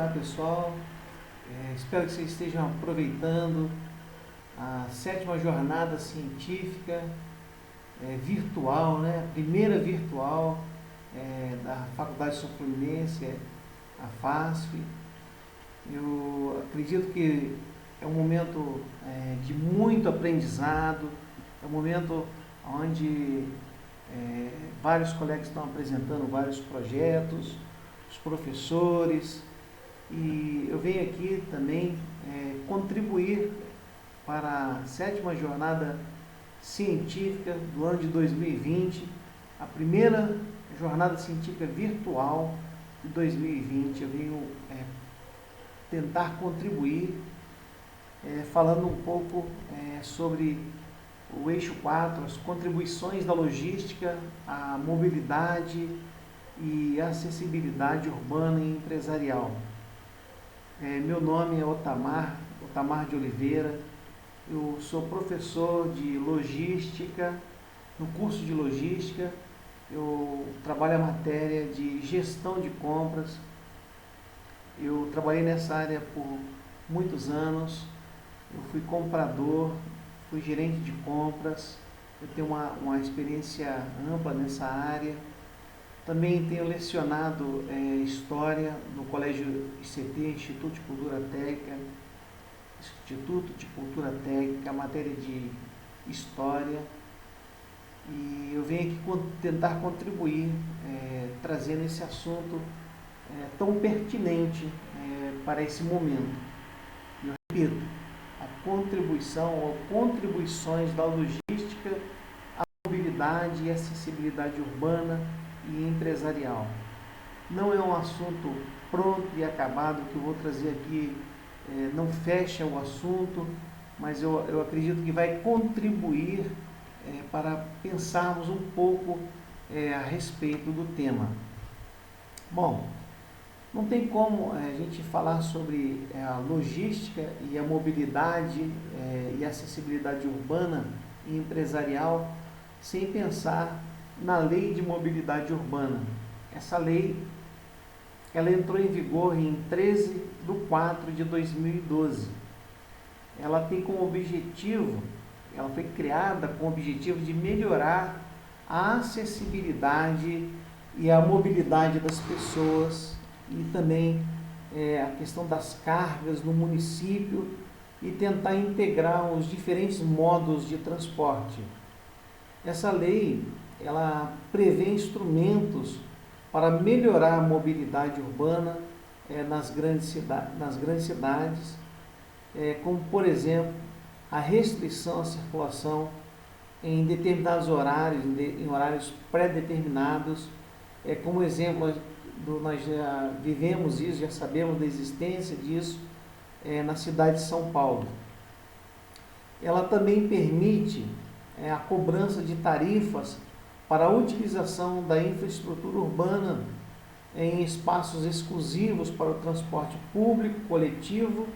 Olá pessoal, espero que vocês estejam aproveitando a 7ª jornada científica virtual, né? A primeira virtual da Faculdade São Fluminense, a FASF. Eu acredito que é um momento de muito aprendizado, é um momento onde vários colegas estão apresentando vários projetos, os professores, e eu venho aqui também contribuir para a 7ª jornada científica do ano de 2020, a primeira jornada científica virtual de 2020. Eu venho tentar contribuir falando um pouco sobre o eixo 4, as contribuições da logística, a mobilidade e acessibilidade urbana e empresarial. Meu nome é Otamar de Oliveira, eu sou professor de logística, no curso de logística, eu trabalho a matéria de gestão de compras. Eu trabalhei nessa área por muitos anos, eu fui comprador, fui gerente de compras, eu tenho uma experiência ampla nessa área. Também tenho lecionado História no Colégio ICT, Instituto de Cultura Técnica, matéria de História. E eu venho aqui tentar contribuir, trazendo esse assunto tão pertinente para esse momento. Eu repito, a contribuição ou contribuições da logística, a mobilidade e acessibilidade urbana e empresarial. Não é um assunto pronto e acabado que eu vou trazer aqui, não fecha o assunto, mas eu acredito que vai contribuir para pensarmos um pouco a respeito do tema. Bom, não tem como a gente falar sobre a logística e a mobilidade e a acessibilidade urbana e empresarial sem pensar na Lei de Mobilidade Urbana. Essa lei, ela entrou em vigor em 13/4/2012. Ela tem como objetivo, ela foi criada com o objetivo de melhorar a acessibilidade e a mobilidade das pessoas e também a questão das cargas no município e tentar integrar os diferentes modos de transporte. Essa lei, ela prevê instrumentos para melhorar a mobilidade urbana nas grandes cidades, como, por exemplo, a restrição à circulação em determinados horários, em horários pré-determinados. Como exemplo, nós já vivemos isso, já sabemos da existência disso na cidade de São Paulo. Ela também permite a cobrança de tarifas para a utilização da infraestrutura urbana em espaços exclusivos para o transporte público, coletivo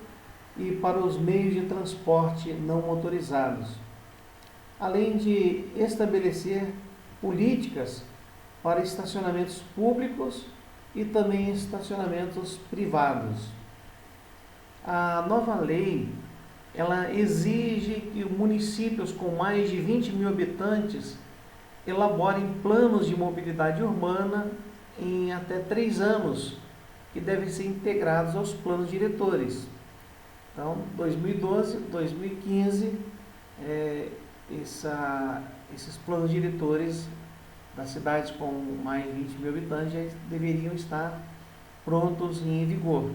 e para os meios de transporte não motorizados, além de estabelecer políticas para estacionamentos públicos e também estacionamentos privados. A nova lei, ela exige que municípios com mais de 20 mil habitantes elaborem planos de mobilidade urbana em até 3 anos, que devem ser integrados aos planos diretores. Então, 2012, 2015, esses planos diretores das cidades com mais de 20 mil habitantes já deveriam estar prontos e em vigor.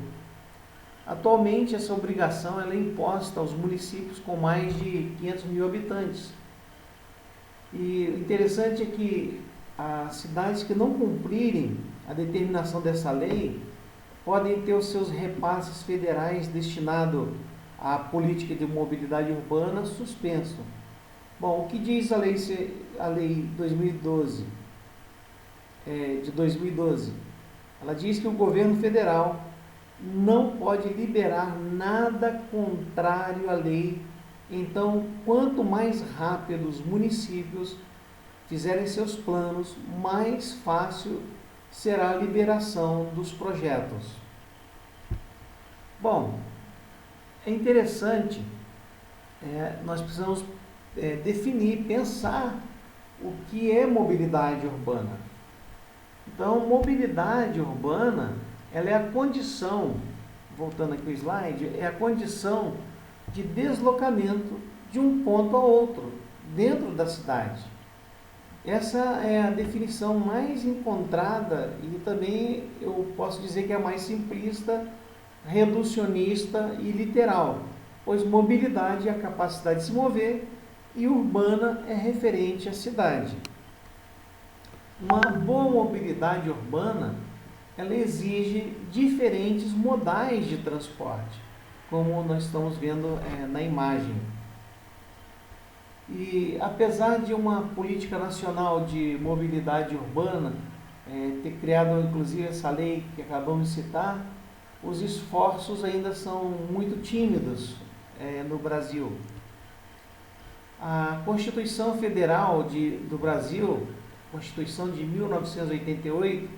Atualmente, essa obrigação ela é imposta aos municípios com mais de 500 mil habitantes. E o interessante é que as cidades que não cumprirem a determinação dessa lei podem ter os seus repasses federais destinados à política de mobilidade urbana suspenso. Bom, o que diz a lei 2012, de 2012? Ela diz que o governo federal não pode liberar nada contrário à lei. Então, quanto mais rápido os municípios fizerem seus planos, mais fácil será a liberação dos projetos. Bom, é interessante, nós precisamos definir, pensar o que é mobilidade urbana. Então, mobilidade urbana, ela é a condição, voltando aqui ao slide, é a condição de deslocamento de um ponto a outro, dentro da cidade. Essa é a definição mais encontrada e também eu posso dizer que é a mais simplista, reducionista e literal, pois mobilidade é a capacidade de se mover e urbana é referente à cidade. Uma boa mobilidade urbana, ela exige diferentes modais de transporte, como nós estamos vendo na imagem. E apesar de uma política nacional de mobilidade urbana ter criado inclusive essa lei que acabamos de citar, os esforços ainda são muito tímidos no Brasil. A Constituição Federal do Brasil, Constituição de 1988,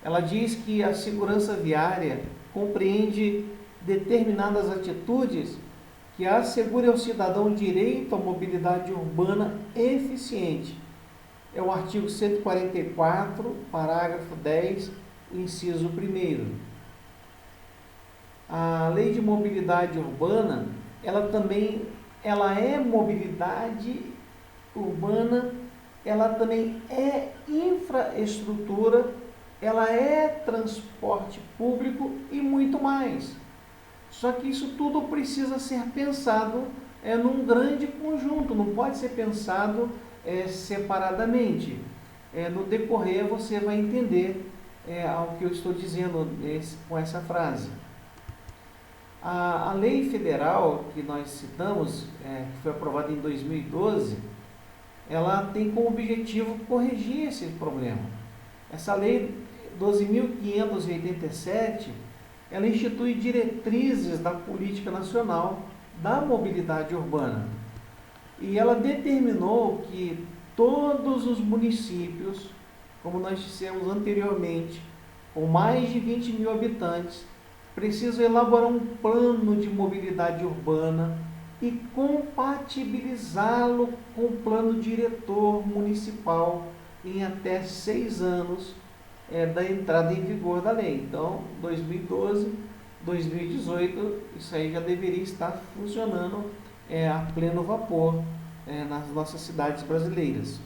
ela diz que a segurança viária compreende determinadas atitudes que assegurem ao cidadão o direito à mobilidade urbana eficiente. É o artigo 144, parágrafo 10, o inciso 1º. A Lei de Mobilidade Urbana, ela é mobilidade urbana, ela também é infraestrutura, ela é transporte público e muito mais. Só que isso tudo precisa ser pensado num grande conjunto, não pode ser pensado separadamente. No decorrer você vai entender ao que eu estou dizendo com essa frase. A lei federal que nós citamos, que foi aprovada em 2012, ela tem como objetivo corrigir esse problema. Essa lei 12.587, ela institui diretrizes da política nacional da mobilidade urbana. E ela determinou que todos os municípios, como nós dissemos anteriormente, com mais de 20 mil habitantes, precisam elaborar um plano de mobilidade urbana e compatibilizá-lo com o plano diretor municipal em até 6 anos da entrada em vigor da lei. Então, 2012, 2018, isso aí já deveria estar funcionando a pleno vapor nas nossas cidades brasileiras.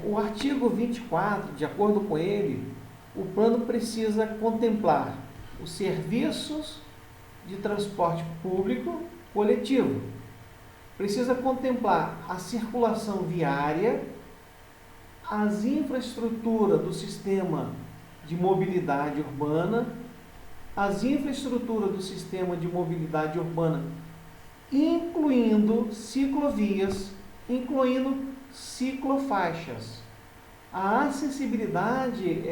O artigo 24, de acordo com ele, o plano precisa contemplar os serviços de transporte público coletivo, precisa contemplar a circulação viária, as infraestruturas do sistema de mobilidade urbana, as infraestruturas do sistema de mobilidade urbana, incluindo ciclovias, incluindo ciclofaixas, a acessibilidade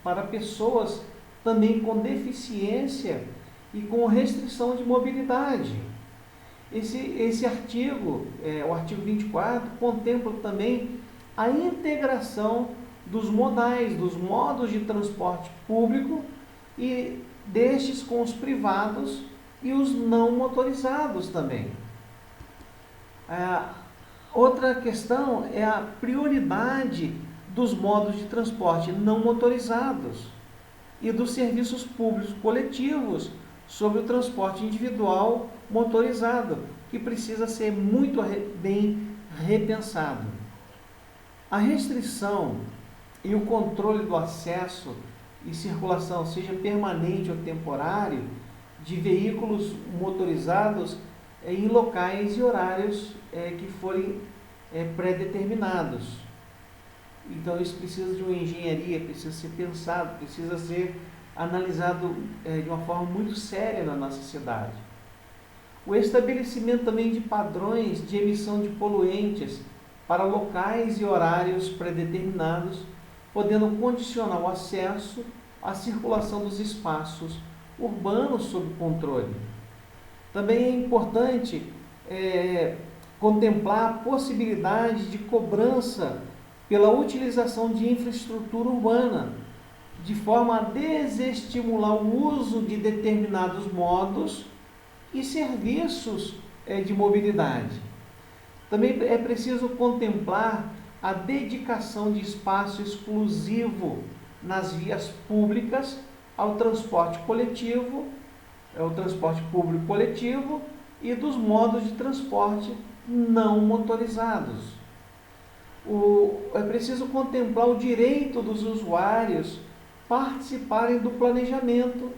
para pessoas também com deficiência e com restrição de mobilidade. Esse artigo, o artigo 24, contempla também a integração dos modais, dos modos de transporte público e destes com os privados e os não motorizados também. Outra questão é a prioridade dos modos de transporte não motorizados e dos serviços públicos coletivos sobre o transporte individual motorizado, que precisa ser muito bem repensado. A restrição e o controle do acesso e circulação, seja permanente ou temporário, de veículos motorizados em locais e horários que forem pré-determinados. Então isso precisa de uma engenharia, precisa ser pensado, precisa ser analisado de uma forma muito séria na nossa cidade. O estabelecimento também de padrões de emissão de poluentes para locais e horários pré-determinados, podendo condicionar o acesso à circulação dos espaços urbanos sob controle. Também é importante contemplar a possibilidade de cobrança pela utilização de infraestrutura urbana, de forma a desestimular o uso de determinados modos e serviços de mobilidade. Também é preciso contemplar a dedicação de espaço exclusivo nas vias públicas ao transporte coletivo, ao transporte público coletivo e dos modos de transporte não motorizados. É preciso contemplar o direito dos usuários participarem do planejamento,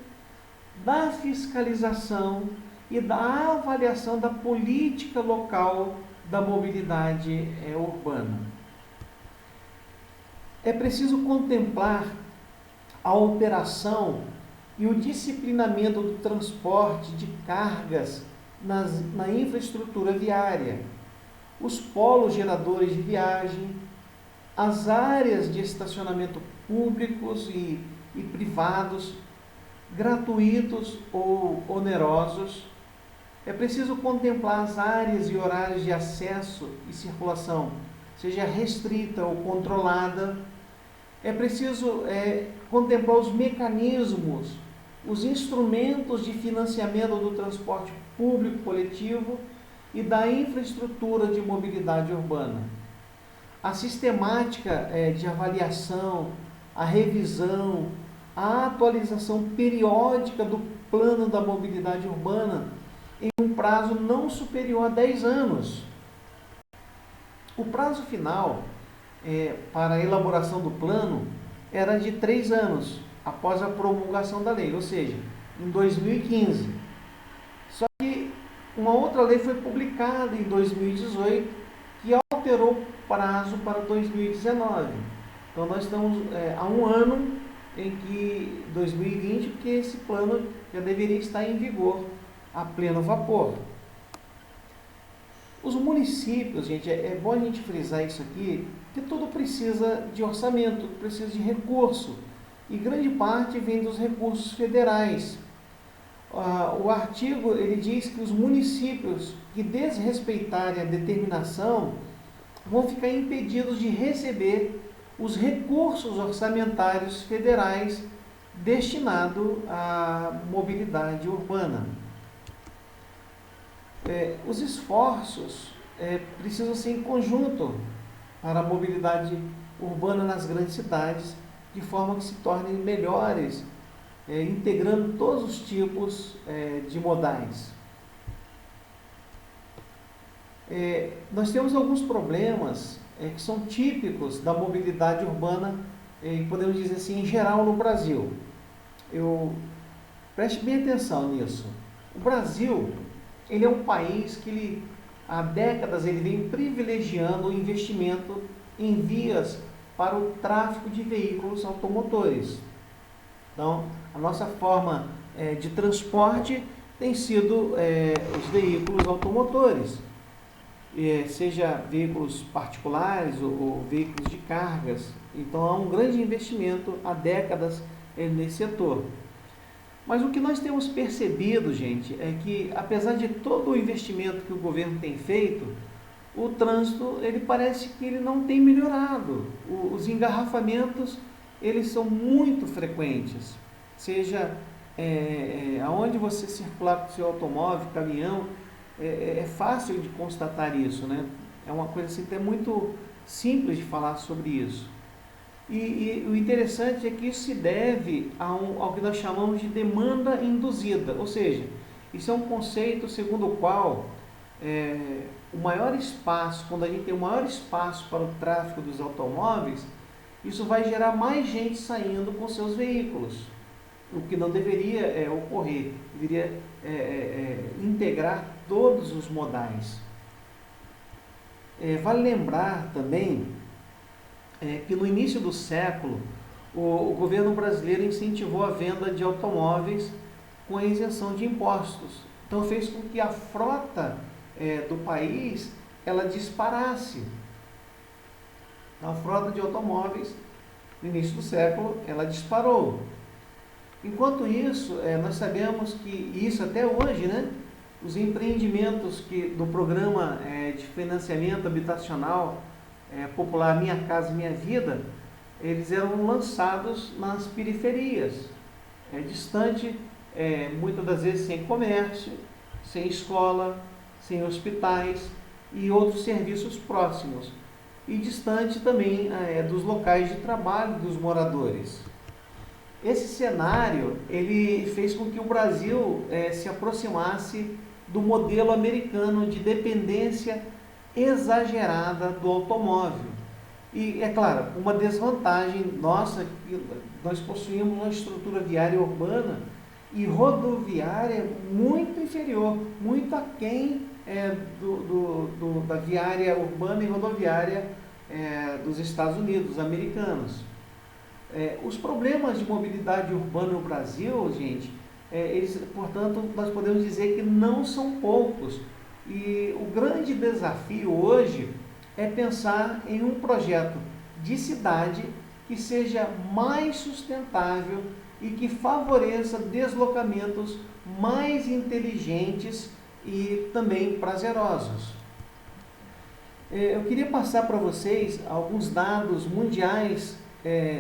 da fiscalização e da avaliação da política local da mobilidade urbana. É preciso contemplar a operação e o disciplinamento do transporte de cargas na infraestrutura viária, os polos geradores de viagem, as áreas de estacionamento públicos e privados, gratuitos ou onerosos. É preciso contemplar as áreas e horários de acesso e circulação, seja restrita ou controlada. É preciso contemplar os mecanismos, os instrumentos de financiamento do transporte público coletivo e da infraestrutura de mobilidade urbana. A sistemática de avaliação, a revisão, a atualização periódica do plano da mobilidade urbana em um prazo não superior a 10 anos. O prazo final para a elaboração do plano era de 3 anos, após a promulgação da lei, ou seja, em 2015. Só que uma outra lei foi publicada em 2018, que alterou o prazo para 2019. Então nós estamos há um ano em que 2020, que esse plano já deveria estar em vigor a pleno vapor. Os municípios, gente, é bom a gente frisar isso aqui, que tudo precisa de orçamento, precisa de recurso, e grande parte vem dos recursos federais. O artigo ele diz que os municípios que desrespeitarem a determinação vão ficar impedidos de receber os recursos orçamentários federais destinados à mobilidade urbana. Os esforços precisam ser em conjunto para a mobilidade urbana nas grandes cidades, de forma que se tornem melhores, integrando todos os tipos de modais. Nós temos alguns problemas que são típicos da mobilidade urbana, podemos dizer assim, em geral no Brasil. Preste bem atenção nisso. O Brasil, ele é um país que há décadas ele vem privilegiando o investimento em vias para o tráfego de veículos automotores. Então, a nossa forma de transporte tem sido os veículos automotores, seja veículos particulares ou veículos de cargas. Então, há um grande investimento há décadas nesse setor. Mas o que nós temos percebido, gente, é que apesar de todo o investimento que o governo tem feito, o trânsito, ele parece que ele não tem melhorado. Os engarrafamentos, eles são muito frequentes. Seja aonde você circular com o seu automóvel, caminhão, é fácil de constatar isso, né? É uma coisa assim, até muito simples de falar sobre isso. E o interessante é que isso se deve ao que nós chamamos de demanda induzida, ou seja, isso é um conceito segundo o qual o maior espaço, quando a gente tem o maior espaço para o tráfego dos automóveis, isso vai gerar mais gente saindo com seus veículos, o que não deveria ocorrer, deveria integrar todos os modais. Vale lembrar também que no início do século, o governo brasileiro incentivou a venda de automóveis com a isenção de impostos. Então fez com que a frota do país ela disparasse. Então, a frota de automóveis no início do século ela disparou. Enquanto isso, nós sabemos que isso até hoje, né, os empreendimentos do programa de financiamento habitacional popular Minha Casa Minha Vida, eles eram lançados nas periferias, distante, muitas das vezes sem comércio, sem escola, sem hospitais e outros serviços próximos, e distante também dos locais de trabalho dos moradores. Esse cenário, ele fez com que o Brasil se aproximasse do modelo americano de dependência exagerada do automóvel. E, é claro, uma desvantagem nossa, que nós possuímos uma estrutura viária urbana e rodoviária muito inferior, muito aquém da viária urbana e rodoviária dos Estados Unidos, americanos. Os problemas de mobilidade urbana no Brasil, gente, eles, portanto, nós podemos dizer que não são poucos. E o grande desafio hoje é pensar em um projeto de cidade que seja mais sustentável e que favoreça deslocamentos mais inteligentes e também prazerosos. Eu queria passar para vocês alguns dados mundiais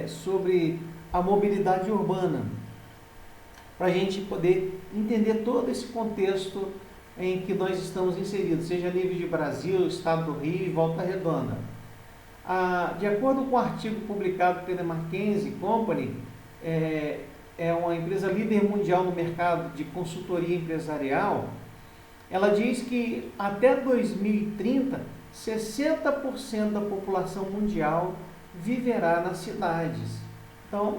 sobre a mobilidade urbana, para a gente poder entender todo esse contexto em que nós estamos inseridos, seja a nível de Brasil, Estado do Rio e Volta Redonda. De acordo com o artigo publicado pela McKinsey Company, é uma empresa líder mundial no mercado de consultoria empresarial, ela diz que até 2030, 60% da população mundial viverá nas cidades. Então,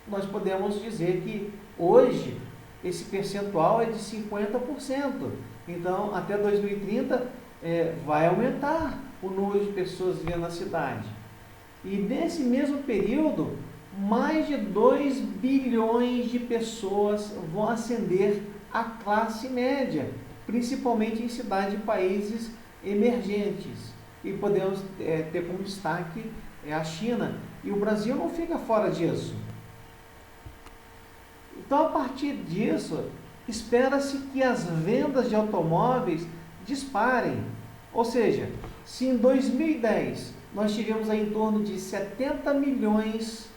nós podemos dizer que hoje esse percentual é de 50%. Então, até 2030 vai aumentar o número de pessoas vivendo na cidade. E nesse mesmo período, mais de 2 bilhões de pessoas vão ascender à classe média, principalmente em cidades de países emergentes. E podemos ter como destaque a China. E o Brasil não fica fora disso. Então, a partir disso, espera-se que as vendas de automóveis disparem. Ou seja, se em 2010 nós tivemos aí em torno de 70 milhões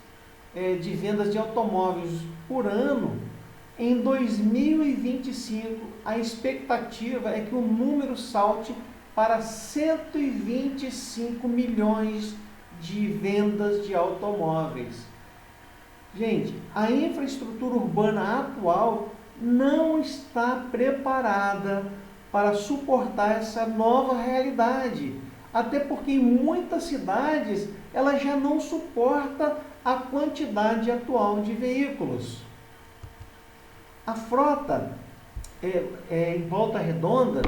de vendas de automóveis por ano, em 2025 a expectativa é que o número salte para 125 milhões de vendas de automóveis. Gente, a infraestrutura urbana atual não está preparada para suportar essa nova realidade, até porque em muitas cidades ela já não suporta a quantidade atual de veículos. A frota em Volta Redonda,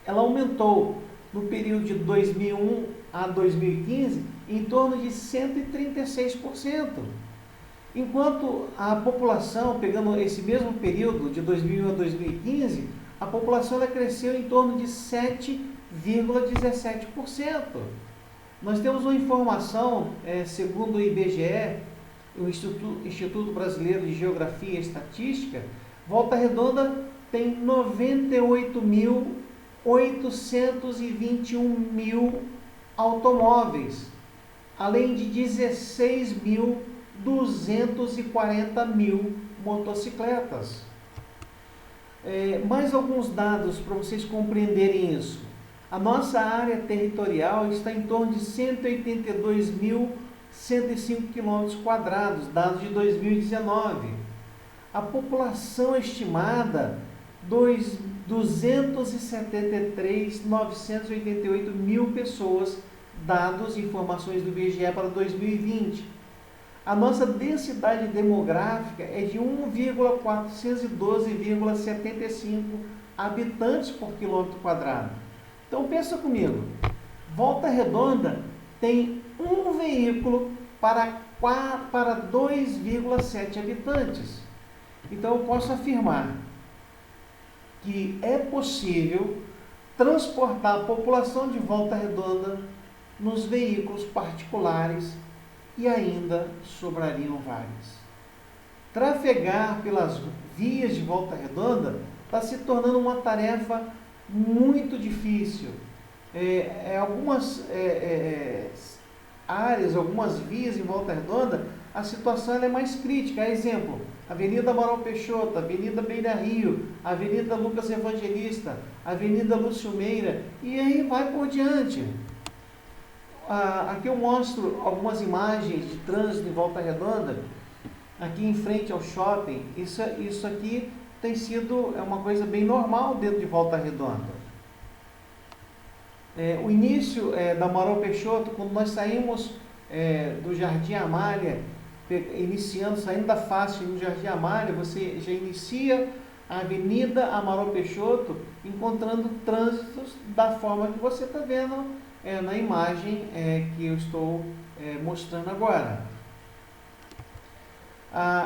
ela aumentou no período de 2001 a 2015 em torno de 136%. Enquanto a população, pegando esse mesmo período de 2001 a 2015, a população cresceu em torno de 7,17%. Nós temos uma informação, segundo o IBGE, o Instituto Brasileiro de Geografia e Estatística, Volta Redonda tem 98.821 automóveis, além de 16.240 motocicletas. Mais alguns dados para vocês compreenderem isso. A nossa área territorial está em torno de 182.105 km², dados de 2019. A população estimada, 273.988 mil pessoas, dados e informações do IBGE para 2020. A nossa densidade demográfica é de 1,412,75 habitantes por quilômetro quadrado. Então pensa comigo, Volta Redonda tem um veículo para 2,7 habitantes. Então eu posso afirmar que é possível transportar a população de Volta Redonda nos veículos particulares e ainda sobrariam vagas. Trafegar pelas vias de Volta Redonda está se tornando uma tarefa muito difícil. Algumas áreas, algumas vias em Volta Redonda, a situação ela é mais crítica. Exemplo, Avenida Amaral Peixoto, Avenida Beira Rio, Avenida Lucas Evangelista, Avenida Lúcio Meira, e aí vai por diante. Aqui eu mostro algumas imagens de trânsito em Volta Redonda, aqui em frente ao shopping. Isso aqui tem sido uma coisa bem normal dentro de Volta Redonda. O início da Amaral Peixoto, quando nós saímos do Jardim Amália, saindo da face no Jardim Amália, você já inicia a Avenida Amaral Peixoto, encontrando trânsitos da forma que você está vendo na imagem que eu estou mostrando agora.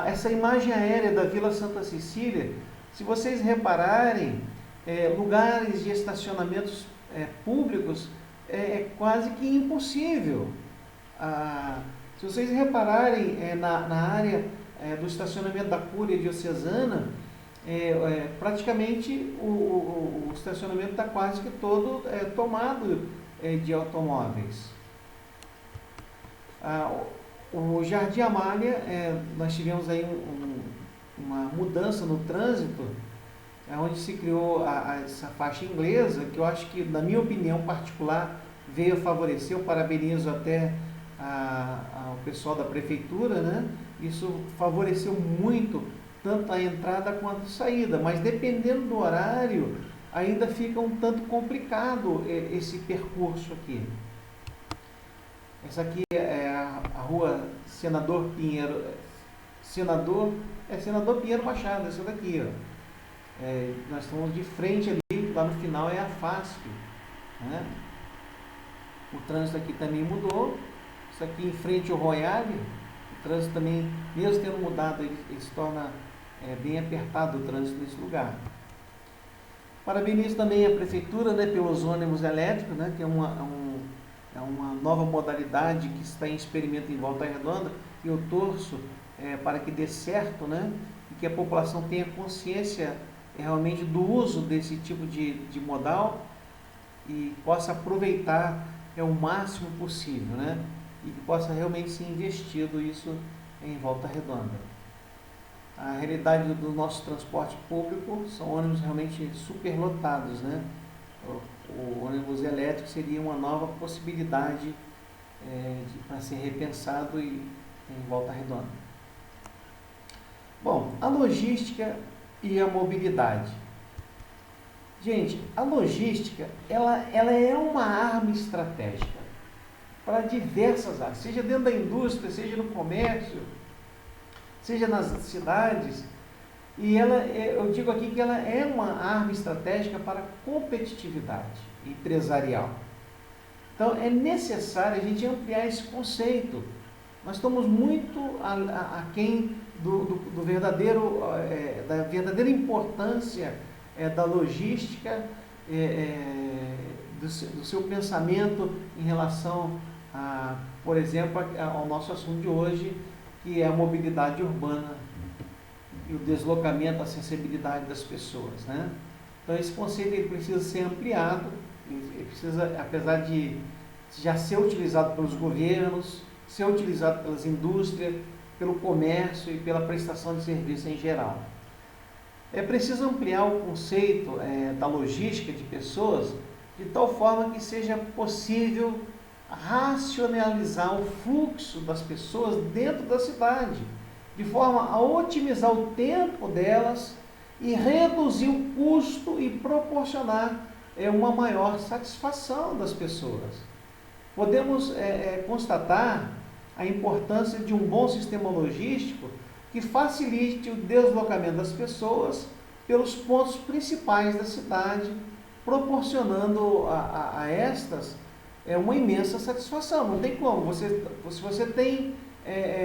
Essa imagem aérea da Vila Santa Cecília, se vocês repararem, lugares de estacionamentos públicos é quase que impossível. Se vocês repararem na área do estacionamento da Cúria Diocesana, praticamente o estacionamento está quase que todo tomado de automóveis. O Jardim Amália, nós tivemos aí uma mudança no trânsito, onde se criou essa faixa inglesa, que eu acho que, na minha opinião particular, veio a favorecer. Eu parabenizo até ao pessoal da prefeitura, né? Isso favoreceu muito, tanto a entrada quanto a saída, mas dependendo do horário, ainda fica um tanto complicado esse percurso aqui. Essa aqui é a rua Senador Pinheiro, Senador Pinheiro Machado, essa daqui, ó. Nós estamos de frente ali, lá no final é a FASP, né? O trânsito aqui também mudou. Isso aqui em frente ao Royale, o trânsito também, mesmo tendo mudado, ele se torna bem apertado o trânsito nesse lugar. Parabenizo também a prefeitura, né, pelos ônibus elétricos, né, que é uma nova modalidade que está em experimento em Volta Redonda, e eu torço para que dê certo, né, e que a população tenha consciência realmente do uso desse tipo de modal e possa aproveitar o máximo possível, né, e que possa realmente ser investido isso em Volta Redonda. A realidade do nosso transporte público são ônibus realmente superlotados, né? O ônibus elétrico seria uma nova possibilidade para ser repensado em Volta Redonda. Bom, a logística e a mobilidade. Gente, a logística ela é uma arma estratégica para diversas áreas, seja dentro da indústria, seja no comércio, seja nas cidades, e eu digo aqui que ela é uma arma estratégica para a competitividade empresarial. Então, é necessário a gente ampliar esse conceito. Nós estamos muito aquém da verdadeira importância da logística, do seu pensamento em relação, por exemplo, ao nosso assunto de hoje, que é a mobilidade urbana e o deslocamento, a acessibilidade das pessoas, né? Então, esse conceito ele precisa ser ampliado, ele precisa, apesar de já ser utilizado pelos governos, ser utilizado pelas indústrias, pelo comércio e pela prestação de serviço em geral. É preciso ampliar o conceito da logística de pessoas de tal forma que seja possível racionalizar o fluxo das pessoas dentro da cidade, de forma a otimizar o tempo delas e reduzir o custo e proporcionar uma maior satisfação das pessoas. Podemos constatar a importância de um bom sistema logístico que facilite o deslocamento das pessoas pelos pontos principais da cidade, proporcionando a estas uma imensa satisfação. Não tem como. Se você tem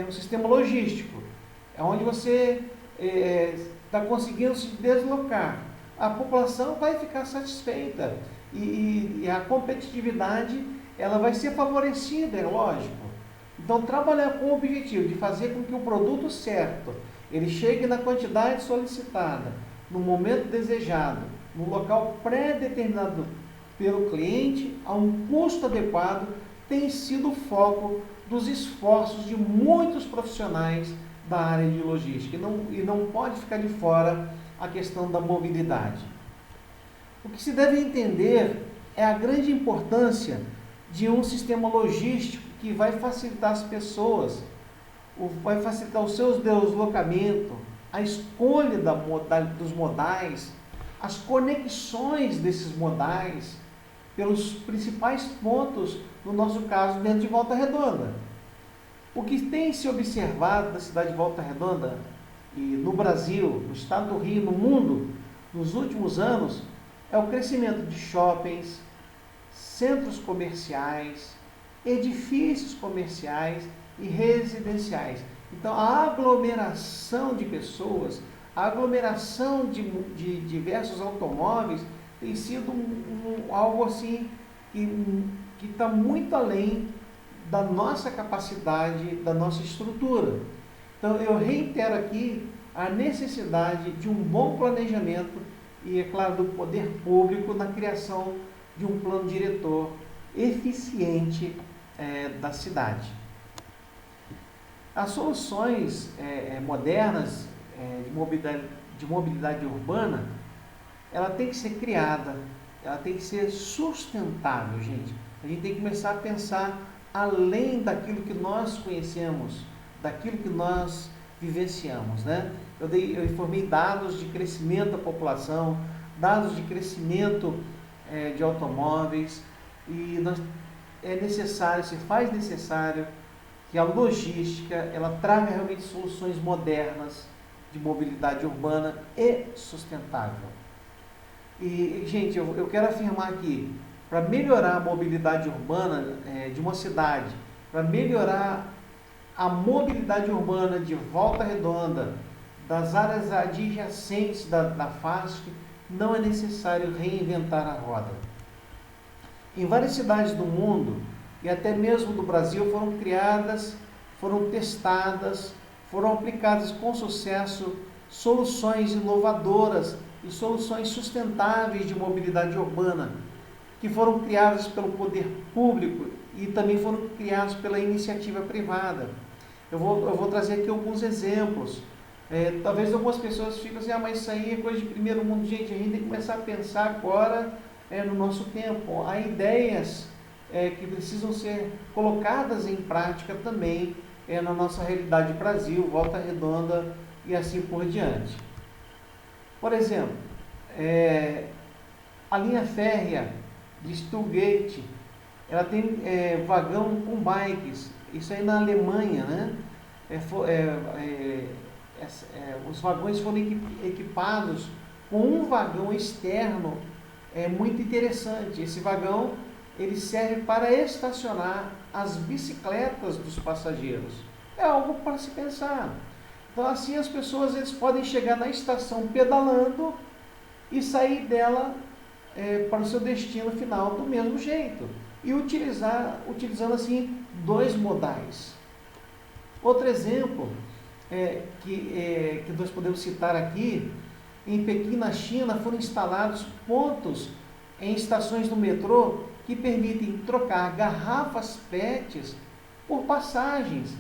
um sistema logístico, onde você está conseguindo se deslocar, a população vai ficar satisfeita e a competitividade ela vai ser favorecida, é lógico. Então, trabalhar com o objetivo de fazer com que o produto certo ele chegue na quantidade solicitada, no momento desejado, no local pré-determinado pelo cliente, a um custo adequado, tem sido o foco dos esforços de muitos profissionais da área de logística e não pode ficar de fora a questão da mobilidade. O que se deve entender é a grande importância de um sistema logístico que vai facilitar as pessoas, vai facilitar o seu deslocamento, a escolha dos modais, as conexões desses modais pelos principais pontos, no nosso caso, dentro de Volta Redonda. O que tem se observado na cidade de Volta Redonda, e no Brasil, no estado do Rio, no mundo, nos últimos anos, é o crescimento de shoppings, centros comerciais, edifícios comerciais e residenciais. Então, a aglomeração de pessoas, a aglomeração de diversos automóveis tem sido algo assim que está muito além da nossa capacidade, da nossa estrutura. Então, eu reitero aqui a necessidade de um bom planejamento e, é claro, do poder público na criação de um plano diretor eficiente da cidade. As soluções modernas de mobilidade urbana, ela tem que ser criada, ela tem que ser sustentável, gente. A gente tem que começar a pensar além daquilo que nós conhecemos, daquilo que nós vivenciamos, né? Eu informei dados de crescimento da população, dados de crescimento de automóveis, e se faz necessário que a logística ela traga realmente soluções modernas de mobilidade urbana e sustentável. E, gente, eu quero afirmar aqui, para melhorar a mobilidade urbana de uma cidade, para melhorar a mobilidade urbana de Volta Redonda, das áreas adjacentes da FASC, não é necessário reinventar a roda. Em várias cidades do mundo, e até mesmo do Brasil, foram criadas, foram testadas, foram aplicadas com sucesso soluções inovadoras e soluções sustentáveis de mobilidade urbana, que foram criadas pelo poder público e também foram criadas pela iniciativa privada. Eu vou trazer aqui alguns exemplos. Talvez algumas pessoas fiquem assim, mas isso aí é coisa de primeiro mundo. Gente, a gente tem que começar a pensar agora no nosso tempo. Há ideias que precisam ser colocadas em prática também na nossa realidade Brasil, Volta Redonda e assim por diante. Por exemplo, a linha férrea de Stuttgart, ela tem vagão com bikes, isso aí na Alemanha, né? Os vagões foram equipados com um vagão externo muito interessante. Esse vagão ele serve para estacionar as bicicletas dos passageiros. É algo para se pensar. Então, assim, as pessoas eles podem chegar na estação pedalando e sair dela para o seu destino final do mesmo jeito. E utilizando assim dois modais. Outro exemplo que nós podemos citar aqui, em Pequim, na China, foram instalados pontos em estações do metrô que permitem trocar garrafas PETs por passagens.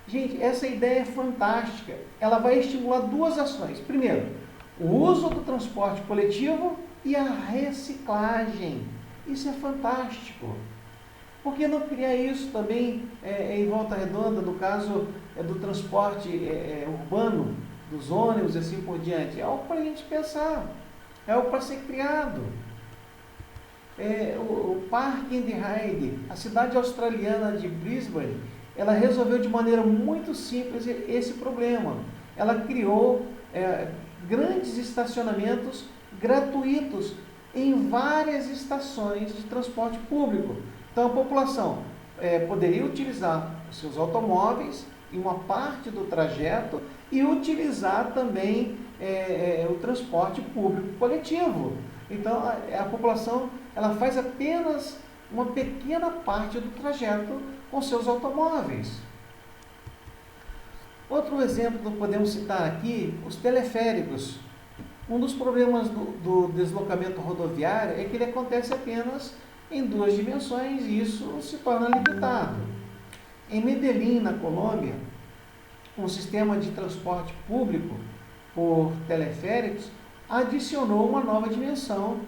Gente, essa ideia é fantástica. Ela vai estimular duas ações. Primeiro, o uso do transporte coletivo e a reciclagem. Isso é fantástico. Por que não criar isso também em Volta Redonda, no caso do transporte urbano, dos ônibus e assim por diante? É algo para a gente pensar, é algo para ser criado. O Park and Ride, a cidade australiana de Brisbane, ela resolveu de maneira muito simples esse problema. Ela criou grandes estacionamentos gratuitos em várias estações de transporte público. Então a população poderia utilizar os seus automóveis em uma parte do trajeto e utilizar também o transporte público coletivo. Então a população ela faz apenas uma pequena parte do trajeto com seus automóveis. Outro exemplo que podemos citar aqui, os teleféricos. Um dos problemas do deslocamento rodoviário é que ele acontece apenas em 2 dimensões e isso se torna limitado. Em Medellín, na Colômbia, um sistema de transporte público por teleféricos adicionou uma nova dimensão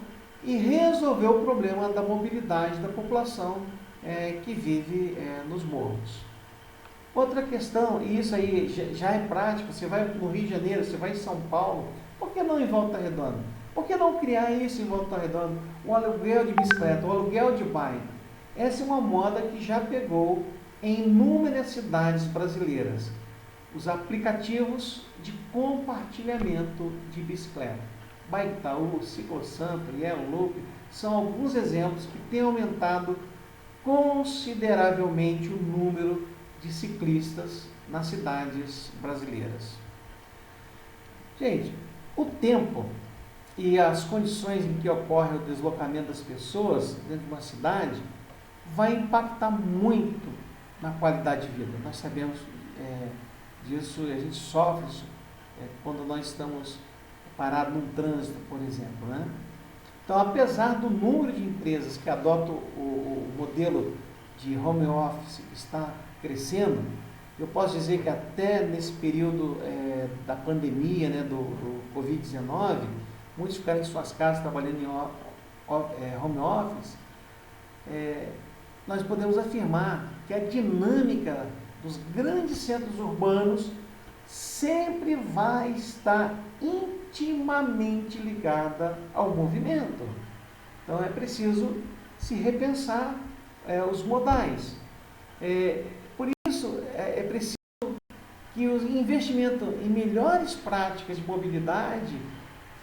e resolveu o problema da mobilidade da população que vive nos morros. Outra questão, e isso aí já é prático, você vai no Rio de Janeiro, você vai em São Paulo, por que não em Volta Redonda? Por que não criar isso em Volta Redonda? O aluguel de bicicleta, o aluguel de bike. Essa é uma moda que já pegou em inúmeras cidades brasileiras. Os aplicativos de compartilhamento de bicicleta. Baitaú, Ciclosampa, Yellow Loop, são alguns exemplos que têm aumentado consideravelmente o número de ciclistas nas cidades brasileiras. Gente, o tempo e as condições em que ocorre o deslocamento das pessoas dentro de uma cidade vai impactar muito na qualidade de vida. Nós sabemos disso, a gente sofre isso quando nós estamos parados num trânsito, por exemplo, né? Então, apesar do número de empresas que adotam o modelo de home office que está crescendo, eu posso dizer que até nesse período da pandemia, né, do Covid-19, muitos ficaram em suas casas trabalhando em home office, nós podemos afirmar que a dinâmica dos grandes centros urbanos sempre vai estar intimamente ligada ao movimento. Então é preciso se repensar os modais. Por isso é preciso que o investimento em melhores práticas de mobilidade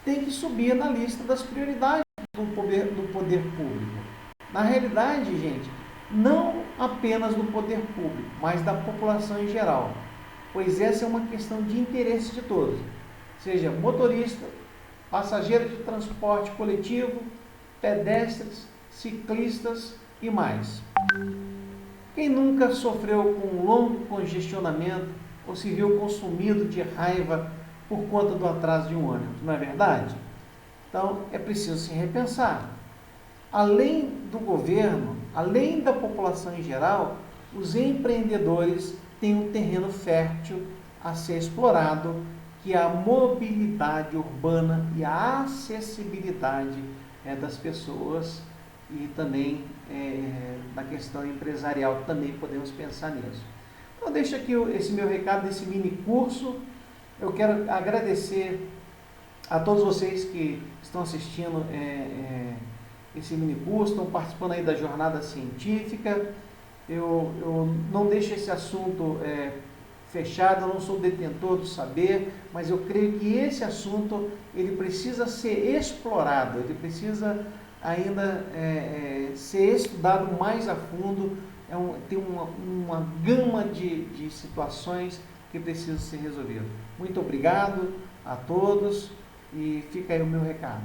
tem que subir na lista das prioridades do poder público. Na realidade, gente, não apenas do poder público, mas da população em geral, pois essa é uma questão de interesse de todos, seja motorista, passageiro de transporte coletivo, pedestres, ciclistas e mais. Quem nunca sofreu com um longo congestionamento ou se viu consumido de raiva por conta do atraso de um ônibus, não é verdade? Então, é preciso se repensar. Além do governo, além da população em geral, os empreendedores têm um terreno fértil a ser explorado, que é a mobilidade urbana e a acessibilidade das pessoas e também na questão empresarial também podemos pensar nisso. Então, deixo aqui esse meu recado desse mini curso. Eu quero agradecer a todos vocês que estão assistindo esse mini curso, estão participando aí da jornada científica. Eu não deixo esse assunto fechado, eu não sou detentor do saber, mas eu creio que esse assunto ele precisa ser explorado, ele precisa ainda ser estudado mais a fundo. Tem uma gama de situações que precisam ser resolvidas. Muito obrigado a todos e fica aí o meu recado.